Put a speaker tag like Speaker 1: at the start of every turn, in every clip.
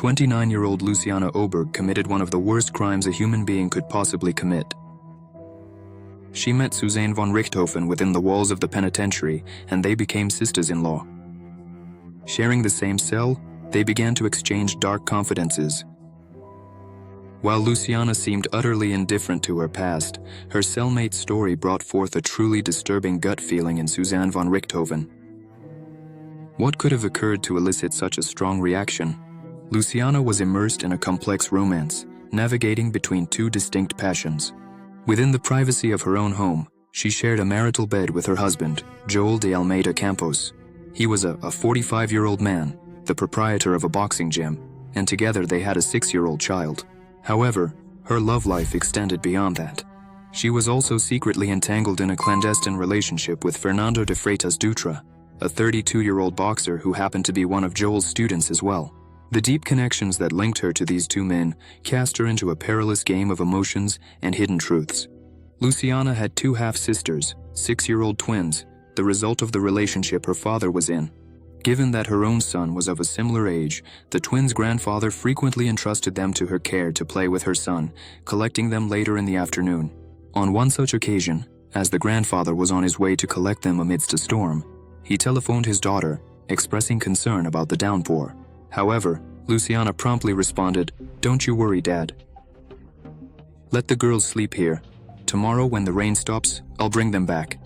Speaker 1: 29-year-old Luciana Olberg committed one of the worst crimes a human being could possibly commit. She met Suzane von Richthofen within the walls of the penitentiary, and they became sisters-in-law. Sharing the same cell, they began to exchange dark confidences. While Luciana seemed utterly indifferent to her past, her cellmate's story brought forth a truly disturbing gut feeling in Suzane von Richthofen. What could have occurred to elicit such a strong reaction? Luciana was immersed in a complex romance, navigating between two distinct passions. Within the privacy of her own home, she shared a marital bed with her husband, Joel de Almeida Campos. He was a 45-year-old man, the proprietor of a boxing gym, and together they had a 6-year-old child. However, her love life extended beyond that. She was also secretly entangled in a clandestine relationship with Fernando de Freitas Dutra, a 32-year-old boxer who happened to be one of Joel's students as well. The deep connections that linked her to these two men cast her into a perilous game of emotions and hidden truths. Luciana had two half-sisters, 6-year-old twins, the result of the relationship her father was in. Given that her own son was of a similar age, the twins' grandfather frequently entrusted them to her care to play with her son, collecting them later in the afternoon. On one such occasion, as the grandfather was on his way to collect them amidst a storm, he telephoned his daughter, expressing concern about the downpour. However, Luciana promptly responded, "Don't you worry, Dad. Let the girls sleep here. Tomorrow when the rain stops, I'll bring them back."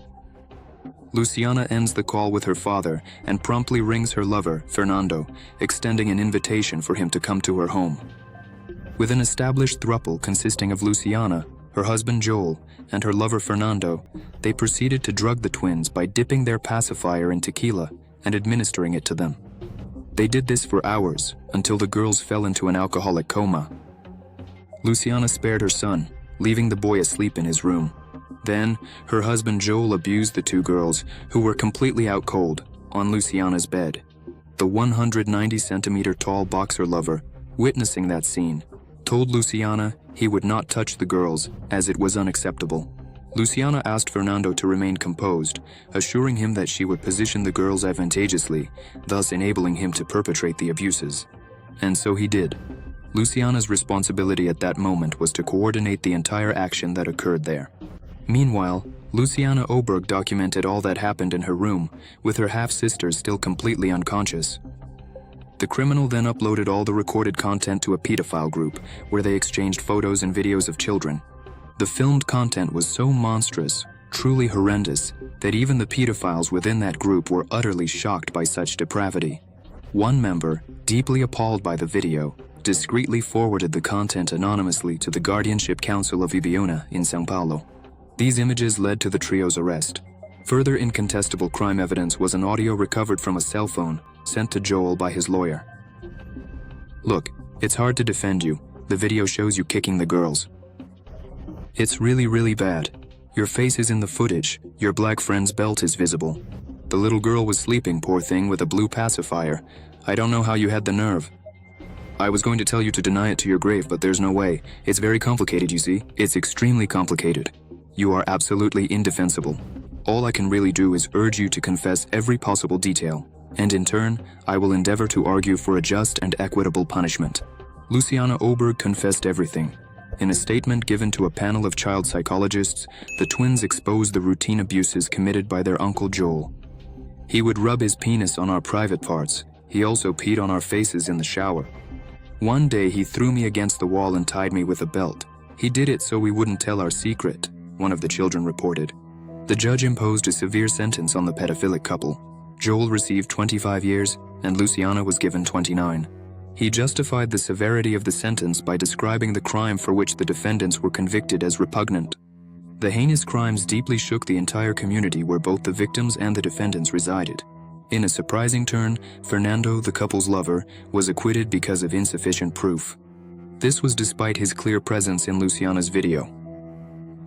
Speaker 1: Luciana ends the call with her father and promptly rings her lover, Fernando, extending an invitation for him to come to her home. With an established throuple consisting of Luciana, her husband Joel, and her lover Fernando, they proceeded to drug the twins by dipping their pacifier in tequila and administering it to them. They did this for hours, until the girls fell into an alcoholic coma. Luciana spared her son, leaving the boy asleep in his room. Then, her husband Joel abused the two girls, who were completely out cold, on Luciana's bed. The 190-centimeter tall boxer lover, witnessing that scene, told Luciana he would not touch the girls, as it was unacceptable. Luciana asked Fernando to remain composed, assuring him that she would position the girls advantageously, thus enabling him to perpetrate the abuses. And so he did. Luciana's responsibility at that moment was to coordinate the entire action that occurred there. Meanwhile, Luciana Olberg documented all that happened in her room, with her half-sisters still completely unconscious. The criminal then uploaded all the recorded content to a pedophile group, where they exchanged photos and videos of children. The filmed content was so monstrous, truly horrendous, that even the pedophiles within that group were utterly shocked by such depravity. One member, deeply appalled by the video, discreetly forwarded the content anonymously to the Guardianship Council of Ibiúna in São Paulo. These images led to the trio's arrest. Further incontestable crime evidence was an audio recovered from a cell phone sent to Joel by his lawyer. "Look, it's hard to defend you. The video shows you kicking the girls. It's really bad. Your face is in the footage, your black friend's belt is visible. The little girl was sleeping, poor thing, with a blue pacifier. I don't know how you had the nerve. I was going to tell you to deny it to your grave, but there's no way. It's very complicated, you see. It's extremely complicated. You are absolutely indefensible. All I can really do is urge you to confess every possible detail, and in turn, I will endeavor to argue for a just and equitable punishment." Luciana Olberg confessed everything. In a statement given to a panel of child psychologists, the twins exposed the routine abuses committed by their uncle Joel. "He would rub his penis on our private parts. He also peed on our faces in the shower. One day he threw me against the wall and tied me with a belt. He did it so we wouldn't tell our secret," one of the children reported. The judge imposed a severe sentence on the pedophilic couple. Joel received 25 years, and Luciana was given 29. He justified the severity of the sentence by describing the crime for which the defendants were convicted as repugnant. The heinous crimes deeply shook the entire community where both the victims and the defendants resided. In a surprising turn, Fernando, the couple's lover, was acquitted because of insufficient proof. This was despite his clear presence in Luciana's video.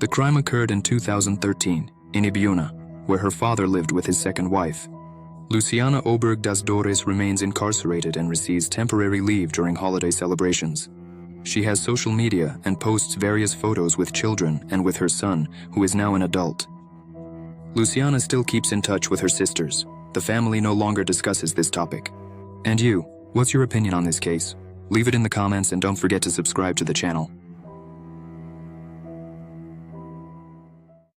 Speaker 1: The crime occurred in 2013, in Ibiúna, where her father lived with his second wife. Luciana Olberg das Dores remains incarcerated and receives temporary leave during holiday celebrations. She has social media and posts various photos with children and with her son, who is now an adult. Luciana still keeps in touch with her sisters. The family no longer discusses this topic. And you, what's your opinion on this case? Leave it in the comments and don't forget to subscribe to the channel.